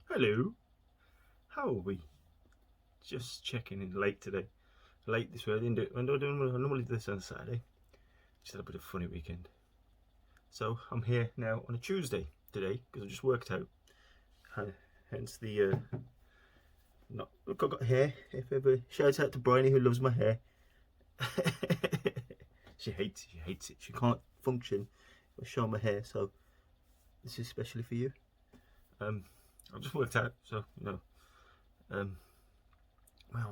Hello, how are we? Just checking in late today. Late this week. I didn't do it. I normally do this on a Saturday. Just had a bit of a funny weekend. So I'm here now on a Tuesday today because I just worked out. Hence the look, I've got hair. If ever, shout out to Bryony who loves my hair. She hates it. She can't function if I show my hair. So this is especially for you. I've just worked out, so you know. My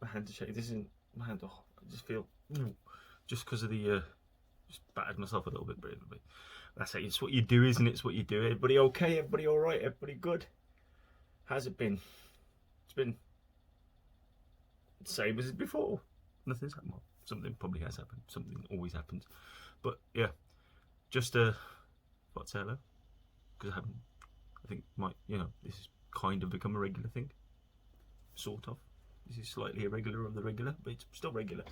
hands are shaking. This isn't my hand. Oh, I just feel just because of the just battered myself a little bit. That's it. It's what you do, isn't it? It's what you do. Everybody okay? Everybody all right? Everybody good? How's it been? It's been the same as before. Nothing's happened. Well, something probably has happened. Something always happens. But yeah, just what say hello because I think this has kind of become a regular thing, sort of. This is slightly irregular of the regular, but it's still regular.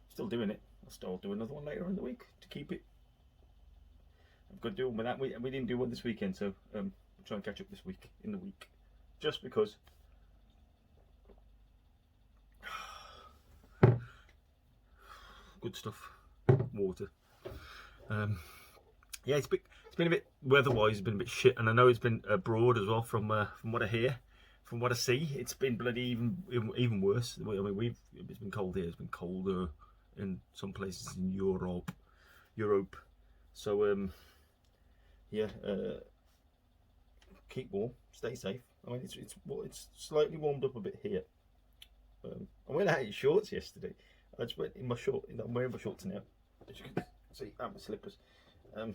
Still doing it. I'll still do another one later in the week to keep it. I've got to do one with that. We didn't do one this weekend, so we'll try and catch up this week in the week, just because. Good stuff. Water. Yeah, it's been a bit weather-wise. It's been a bit shit, and I know it's been abroad as well. From what I hear, from what I see, it's been bloody even worse. I mean, it's been cold here. It's been colder in some places in Europe. So yeah, keep warm, stay safe. I mean, it's slightly warmed up a bit here. I went out in shorts yesterday. I just went in my shorts. I'm wearing my shorts now. As you can see, and my slippers. They're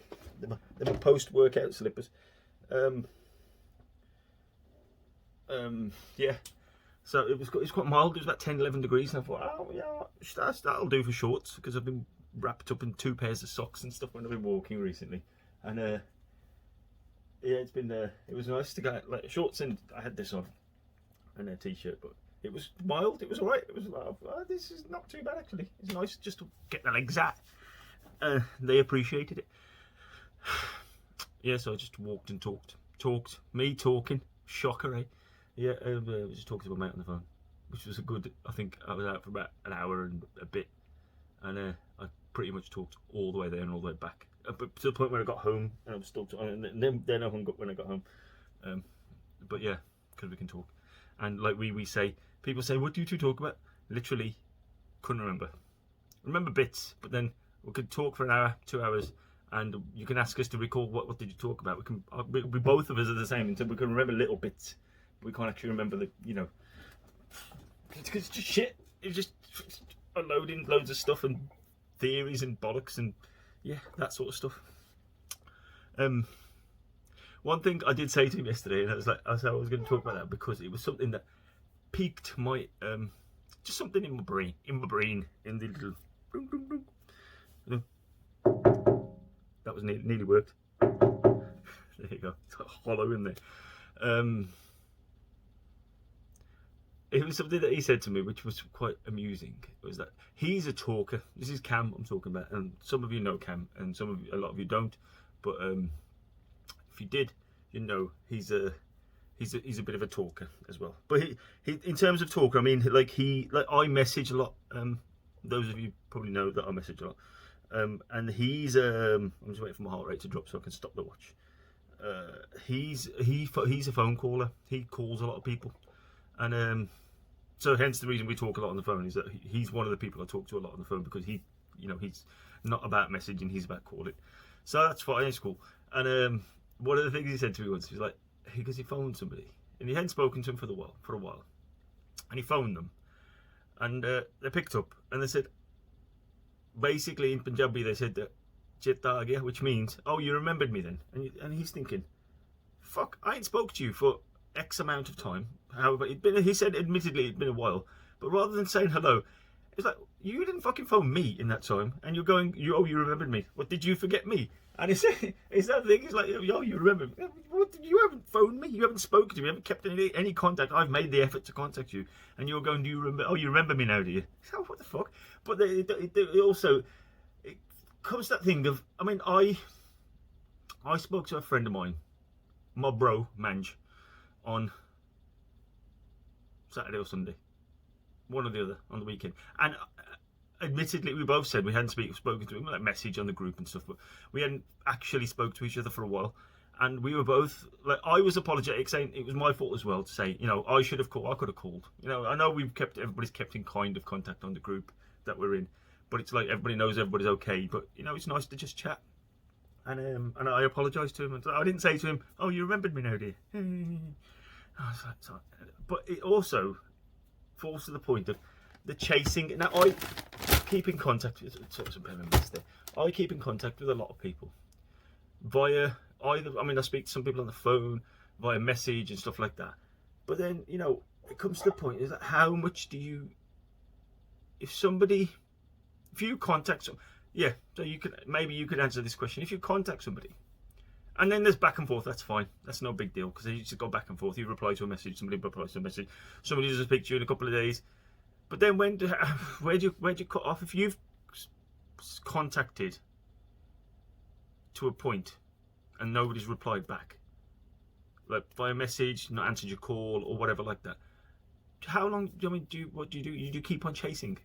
my post-workout slippers. Yeah. So it was quite mild. It was about 10-11 degrees, and I thought, oh yeah, that'll do for shorts because I've been wrapped up in 2 pairs of socks and stuff when I've been walking recently. And yeah, it was nice to go like shorts, and I had this on and a t-shirt, but it was mild. It was alright. It was like, oh, this is not too bad actually. It's nice just to get the legs out. They appreciated it. Yeah, so I just walked and talked. Me talking. Shocker, eh? Yeah, I was just talking to my mate on the phone, which was a good. I think I was out for about an hour and a bit, and I pretty much talked all the way there and all the way back. But to the point where I got home, and I was still talking, and then I hung up when I got home. But yeah, because we can talk, and like we say, people say, "What do you two talk about?" Literally, couldn't remember. Remember bits, but then we could talk for an hour, 2 hours. And you can ask us to recall what did you talk about. We both of us are the same until we can remember little bits. But we can't actually remember because it's just shit. It's just unloading loads of stuff and theories and bollocks and yeah, that sort of stuff. One thing I did say to him yesterday, and I was going to talk about that because it was something that piqued my just something in my brain, in the little. That was nearly worked. There you go. It's hollow in there. It was something that he said to me, which was quite amusing. It was that he's a talker. This is Cam I'm talking about, and some of you know Cam, and a lot of you don't. But if you did, you know he's a bit of a talker as well. But he in terms of talker, I mean, I message a lot. Those of you probably know that I message a lot. And he's I'm just waiting for my heart rate to drop so I can stop the watch. He's a phone caller. He calls a lot of people, and so hence the reason we talk a lot on the phone is that he's one of the people I talk to a lot on the phone because he's not about messaging, he's about calling. So that's fine. It's cool. And one of the things he said to me once, he's like, because he phoned somebody and he hadn't spoken to him for a while, and he phoned them, and they picked up and they said. Basically in Punjabi they said that "Cheta aa gaya," which means, oh, you remembered me then. And he's thinking, fuck, I ain't spoke to you for X amount of time. However, he said admittedly it'd been a while, but rather than saying hello, it's like, you didn't fucking phone me in that time, and you're going, you remembered me. What, did you forget me? And it's that thing. It's like, oh, you remember me. What, you haven't phoned me. You haven't spoken to me. You haven't kept any contact. I've made the effort to contact you, and you're going, do you remember? Oh, you remember me now, do you? Oh, what the fuck? But they also, comes that thing of, I mean, I spoke to a friend of mine, my bro Manj, on Saturday or Sunday, one or the other, on the weekend, and admittedly we both said we hadn't spoken to him, like message on the group and stuff, but we hadn't actually spoke to each other for a while. And we were both like, I was apologetic, saying it was my fault as well, to say, you know, I should have called, I could have called. You know, I know everybody's kept in kind of contact on the group that we're in, but it's like everybody knows everybody's okay. But you know, it's nice to just chat. And I apologised to him, and I didn't say to him, "Oh, you remembered me now, dear." But it also falls to the point of the chasing. Now I keep in contact with I keep in contact with a lot of people via either, I mean, I speak to some people on the phone, via message and stuff like that. But then, you know, it comes to the point is that how much do you, if you contact some, yeah, so maybe you could answer this question. If you contact somebody and then there's back and forth, that's fine. That's no big deal, because you just go back and forth. You reply to a message, somebody replies to a message, somebody doesn't speak to you in a couple of days. But then where do you cut off? If you've contacted to a point and nobody's replied back, like via message, not answered your call or whatever like that, how long, what do you do? You keep on chasing,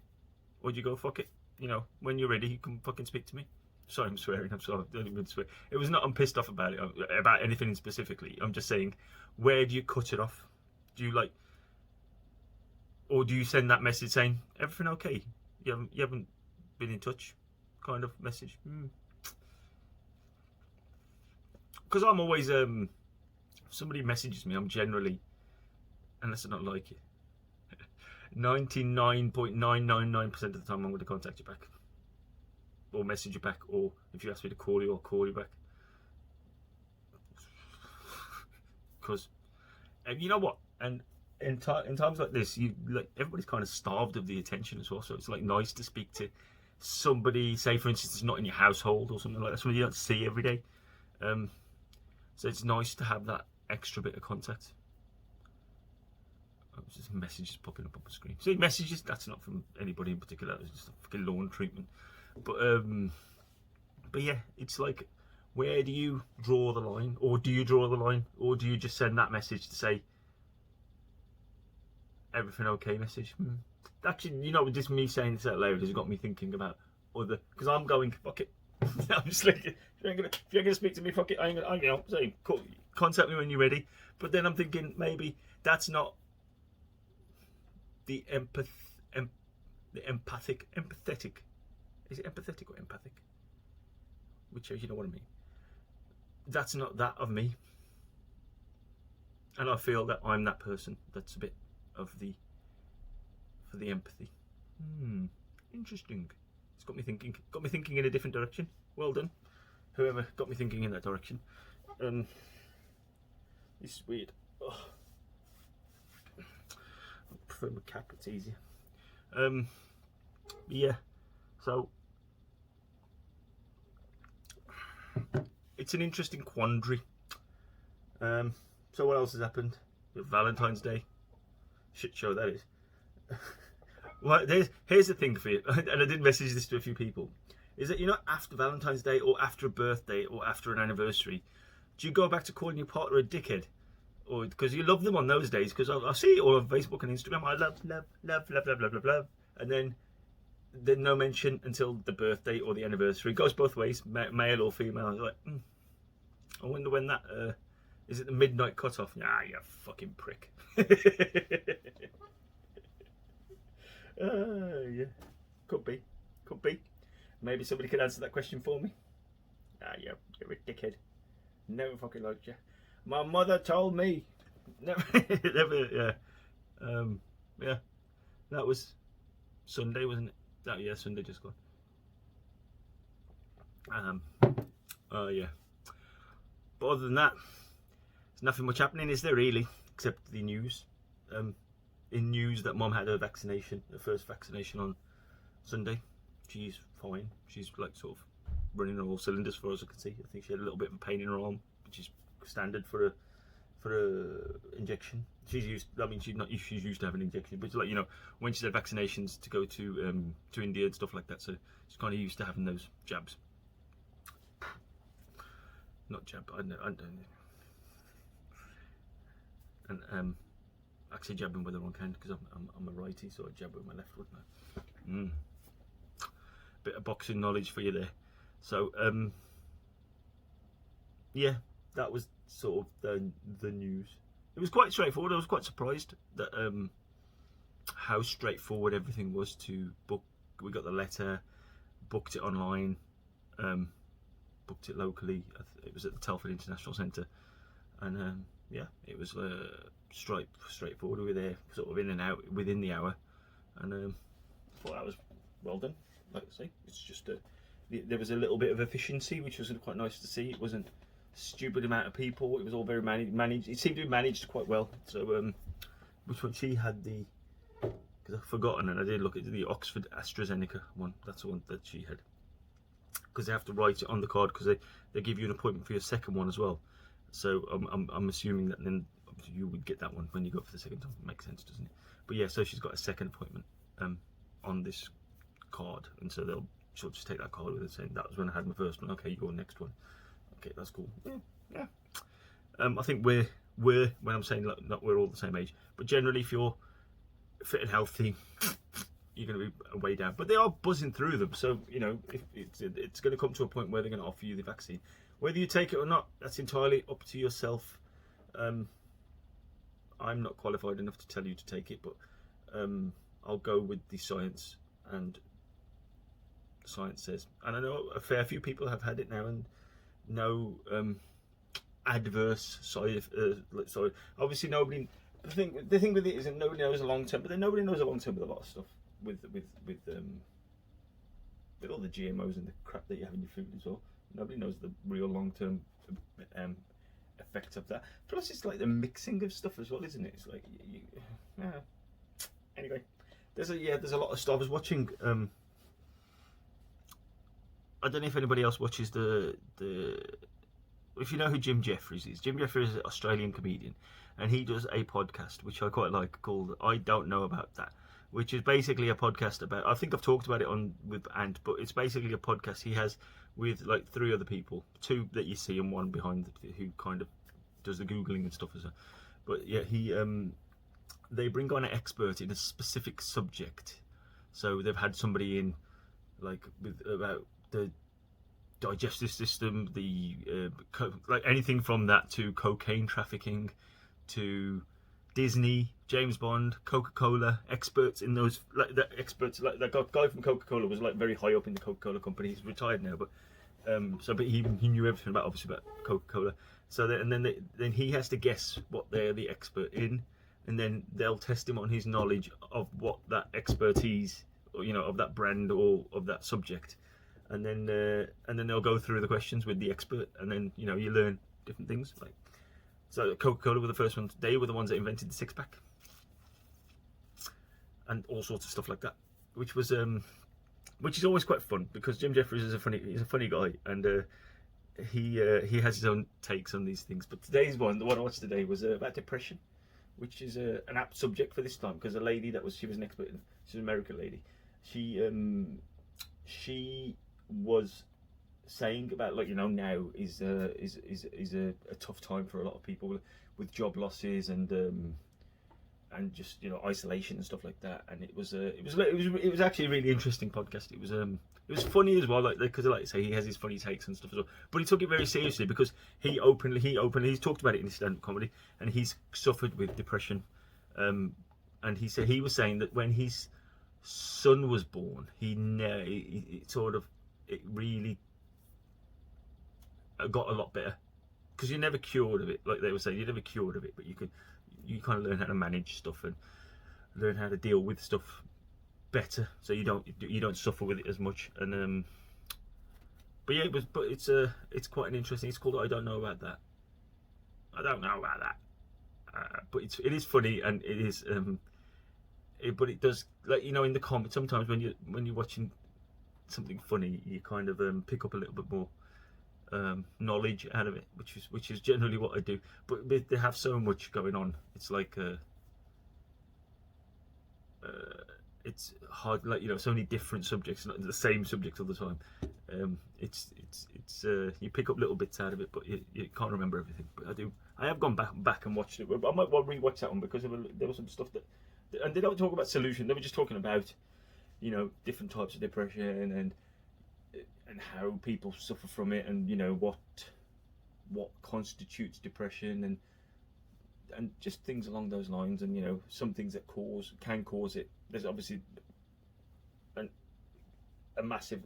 or do you go, fuck it, you know, when you're ready you can fucking speak to me? Sorry, I'm swearing, I'm sorry, I don't even swear. It was not, I'm pissed off about it, about anything specifically. I'm just saying, where do you cut it off? Do you like, or do you send that message saying, everything okay? You haven't been in touch, kind of message? Because I'm always, if somebody messages me, I'm generally, unless I don't like it, 99.999% of the time I'm going to contact you back, or message you back, or if you ask me to call you, I'll call you back. Because, and you know what, and in times like this, everybody's kind of starved of the attention as well. So it's like nice to speak to somebody, say for instance, it's not in your household or something like that, somebody you don't see every day. So it's nice to have that extra bit of contact. Oh, just messages popping up on the screen. See, messages, that's not from anybody in particular, it's just a fucking lawn treatment. But yeah, it's like, where do you draw the line? Or do you draw the line? Or do you just send that message to say, everything okay message? Actually, you know, just me saying this out loud has got me thinking about other, because I'm going, fuck it. I'm just like, if you're gonna speak to me, fuck it, I'm you know, say, contact me when you're ready. But then I'm thinking, maybe that's not the empathetic. Is it empathetic or empathic? Which, you know what I mean. That's not that of me. And I feel that I'm that person that's a bit of the, for the empathy. Interesting. It's got me thinking in a different direction. Well done, whoever got me thinking in that direction. This is weird. I prefer my cap, it's easier. Yeah, so it's an interesting quandary. So what else has happened? Valentine's Day, shit show that is. Well, here's the thing for you, and I did message this to a few people, is that, you know, after Valentine's Day or after a birthday or after an anniversary, do you go back to calling your partner a dickhead? Or because you love them on those days, because I see it all on Facebook and Instagram, I love, and then no mention until the birthday or the anniversary. It goes both ways, male or female. I was like, I wonder when that, is it the midnight cutoff? Nah, you fucking prick. Yeah, could be. Maybe somebody could answer that question for me. You're a dickhead. Never fucking liked you. My mother told me. Never, yeah. Yeah. That was Sunday, wasn't it? Oh yeah, Sunday just gone. Yeah. But other than that, there's nothing much happening, is there really? Except the news. In news that Mum had her vaccination, her first vaccination on Sunday. She's fine. She's like sort of running on all cylinders, as far as I can see. I think she had a little bit of a pain in her arm, which is standard for a injection. She's used. I mean, she's used to having an injection, but it's like, you know, when she's had vaccinations to go to India and stuff like that, so she's kind of used to having those jabs. not jab. I don't. And actually jabbing with the wrong hand because I'm a righty, so I jab with my left, wouldn't I? Bit of boxing knowledge for you there. So yeah, that was sort of the news. It was quite straightforward. I was quite surprised that how straightforward everything was to book. We got the letter, booked it online, booked it locally. It was at the Telford International Centre, and yeah, it was straightforward. We were there sort of in and out within the hour, and I thought that was well done. Like I say, it's just there was a little bit of efficiency, which was quite nice to see. It wasn't a stupid amount of people. It was all very managed. It seemed to be managed quite well. So which one she had the? Because I've forgotten, and I did look at the Oxford AstraZeneca one. That's the one that she had. Because they have to write it on the card because they give you an appointment for your second one as well. So I'm assuming that then you would get that one when you go for the second time. Makes sense, doesn't it? But yeah, so she's got a second appointment on this card, and so she'll just take that card with her saying that was when I had my first one. Okay, your next one. Okay, that's cool. Yeah. I think we're when I'm saying like, not we're all the same age, but generally if you're fit and healthy, you're going to be way down. But they are buzzing through them, so you know if it's going to come to a point where they're going to offer you the vaccine. Whether you take it or not, that's entirely up to yourself. I'm not qualified enough to tell you to take it, but I'll go with the science, and science says. And I know a fair few people have had it now, and no adverse side. Sorry, obviously nobody. The thing with it is that nobody knows the long term, but then nobody knows the long term with a lot of stuff. With all the GMOs and the crap that you have in your food as well. Nobody knows the real long-term effects of that. Plus, it's like the mixing of stuff as well, isn't it? It's like, anyway, there's a lot of stuff. I was watching. I don't know if anybody else watches the. If you know who Jim Jeffries is, Jim Jeffries is an Australian comedian, and he does a podcast which I quite like called "I Don't Know About That," which is basically a podcast about. I think I've talked about it with Ant, but it's basically a podcast he has with like 3 other people, 2 that you see and 1 behind who kind of does the googling and stuff as well. But yeah, they bring on an expert in a specific subject. So they've had somebody in like about the digestive system, the like anything from that to cocaine trafficking to Disney, James Bond, Coca-Cola, experts in those, like the experts, like that guy from Coca-Cola was like very high up in the Coca-Cola company. He's retired now, but but he knew everything about Coca-Cola. So then he has to guess what they're the expert in, and then they'll test him on his knowledge of what that expertise, or, of that brand or of that subject, and then they'll go through the questions with the expert, and then you learn different things like. So Coca-Cola were the first ones. They were the ones that invented the 6-pack and all sorts of stuff like that, which is always quite fun because Jim Jeffries is a funny guy, and he has his own takes on these things. But today's one, the one I watched today, was about depression, which is an apt subject for this time because a lady she was an expert. She's an American lady. She was saying about now is a tough time for a lot of people with job losses and just isolation and stuff like that. And it was actually a really interesting podcast. It was funny as well, because like I say, he has his funny takes and stuff as well. But he took it very seriously because he's talked about it in his stand-up comedy, and he's suffered with depression. And he was saying that when his son was born, it really got a lot better because you're never cured of it. Like they were saying, you're never cured of it, but you kind of learn how to manage stuff and learn how to deal with stuff better, so you don't suffer with it as much. And but yeah, it's quite an interesting. It's called I Don't Know About That. I don't know about that, but it is funny, and it is but it does, like in the comment sometimes when you're watching something funny, you kind of pick up a little bit more knowledge out of it, which is generally what I do. But they have so much going on. It's like it's hard, like so many different subjects, not the same subject all the time. It's you pick up little bits out of it, but you can't remember everything. But I have gone back and watched it. I might well rewatch that one because there was some stuff and they don't talk about solution. They were just talking about, you know, different types of depression and how people suffer from it, and you know what constitutes depression, and just things along those lines, and you know, some things that can cause it. There's obviously a massive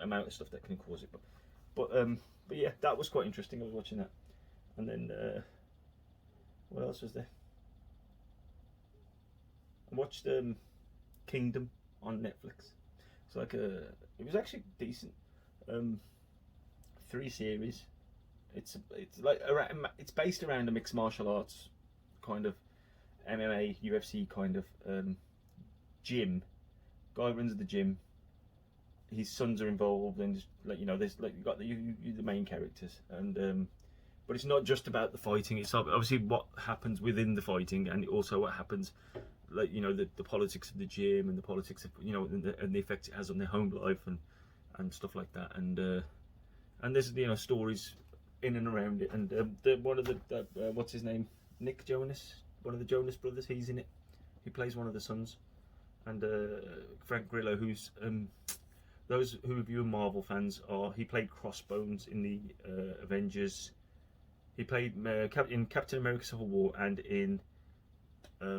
amount of stuff that can cause it, but yeah, that was quite interesting. I was watching that, and then what else was there? I watched Kingdom on Netflix. It's like it was actually decent. 3 series. It's like it's based around a mixed martial arts kind of MMA, UFC kind of gym. Guy runs the gym. His sons are involved, and just, like, you know, there's like you got the main characters, and but it's not just about the fighting. It's obviously what happens within the fighting, and also what happens, like, you know, the politics of the gym, and the politics of, you know, and the effect it has on their home life, and stuff like that, and there's, you know, stories in and around it, and one of the what's his name, Nick Jonas, one of the Jonas brothers, he's in it. He plays one of the sons, and Frank Grillo, who's those who of you are Marvel fans he played Crossbones in the Avengers. He played in Captain America Civil War, and in I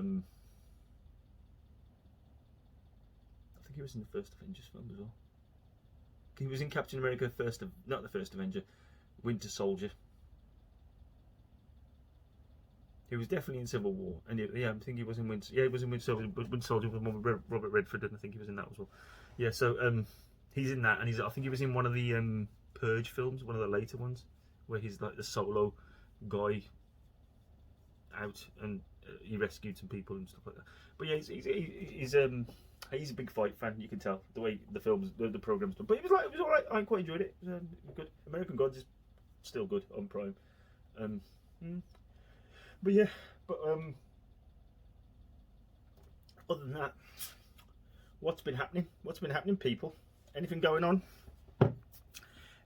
think he was in the first Avengers film as well. He was in Captain America not the first Avenger, Winter Soldier. He was definitely in Civil War, and yeah, I think he was in Winter. Yeah, he was in Winter Soldier. But Winter Soldier was one with Robert Redford, and I think he was in that as well. Yeah, so he's in that, and I think he was in one of the Purge films, one of the later ones, where he's like the solo guy out, and he rescued some people and stuff like that. But yeah, he's a big fight fan. You can tell the way the program's done. But it was all right. I quite enjoyed it. It was good. American Gods is still good on Prime. But yeah, other than that, what's been happening? What's been happening, people? Anything going on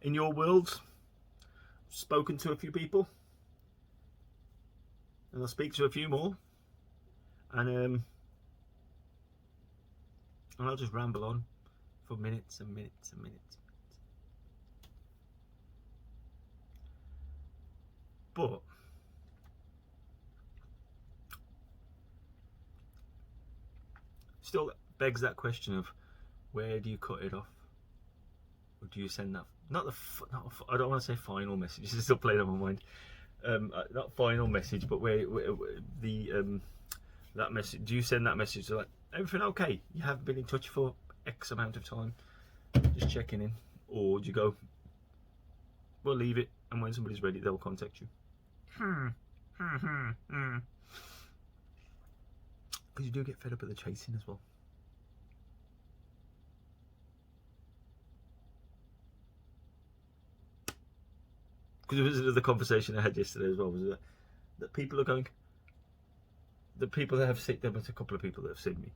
in your world? Spoken to a few people, and I'll speak to a few more, and I'll just ramble on for minutes and minutes and minutes. But still begs that question of, where do you cut it off? Or do you send that, I don't want to say final message, this is still playing on my mind, not final message, but where the that message, do you send that message to, like, everything okay, you haven't been in touch for X amount of time, just checking in? Or do you go, we'll leave it, and when somebody's ready they'll contact you? Because you do get fed up of the chasing as well. Because there was another conversation I had yesterday as well, was that people are going, the people that have seen, there was a couple of people that have seen me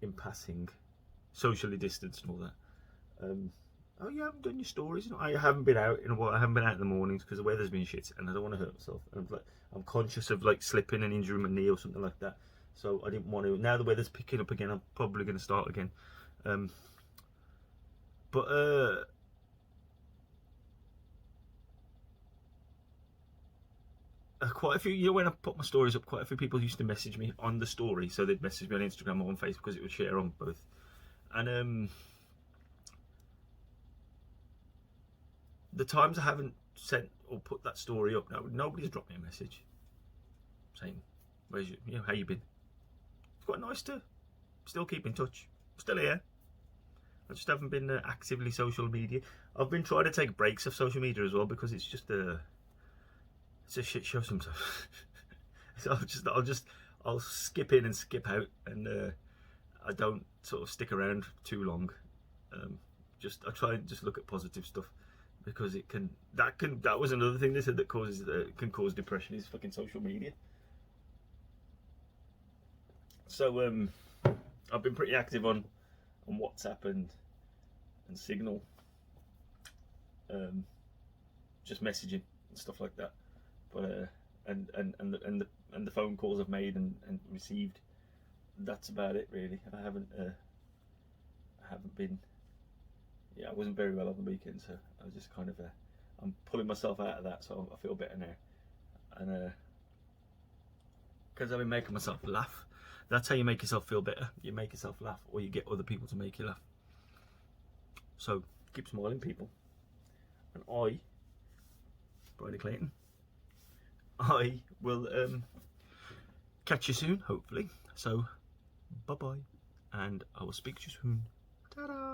in passing, socially distanced and all that. Oh, you haven't done your stories? I haven't been out in a while. I haven't been out in the mornings because the weather's been shit, and I don't want to hurt myself. And I'm conscious of like slipping and injuring my knee or something like that. So I didn't want to. Now the weather's picking up again, I'm probably going to start again. Quite a few, you know, when I put my stories up, quite a few people used to message me on the story. So they'd message me on Instagram or on Facebook because it would share on both. And the times I haven't sent or put that story up, now nobody's dropped me a message saying, "Where's you? You know, how you been?" It's quite nice to still keep in touch. I'm still here. I just haven't been actively social media. I've been trying to take breaks of social media as well, because it's just it's a shit show sometimes. So I'll skip in and skip out, and I don't sort of stick around too long. I try and just look at positive stuff, because that was another thing they said that can cause depression, is fucking social media. So I've been pretty active on WhatsApp and Signal, just messaging and stuff like that. But and the phone calls I've made and received, that's about it really. I haven't been, yeah, I wasn't very well on the weekend, so I was just kind of I'm pulling myself out of that, so I feel better now. And because I've been making myself laugh. That's how you make yourself feel better. You make yourself laugh, or you get other people to make you laugh. So keep smiling, people. And I, Bridie Clayton, I will catch you soon, hopefully. So bye bye, and I will speak to you soon. Ta-da!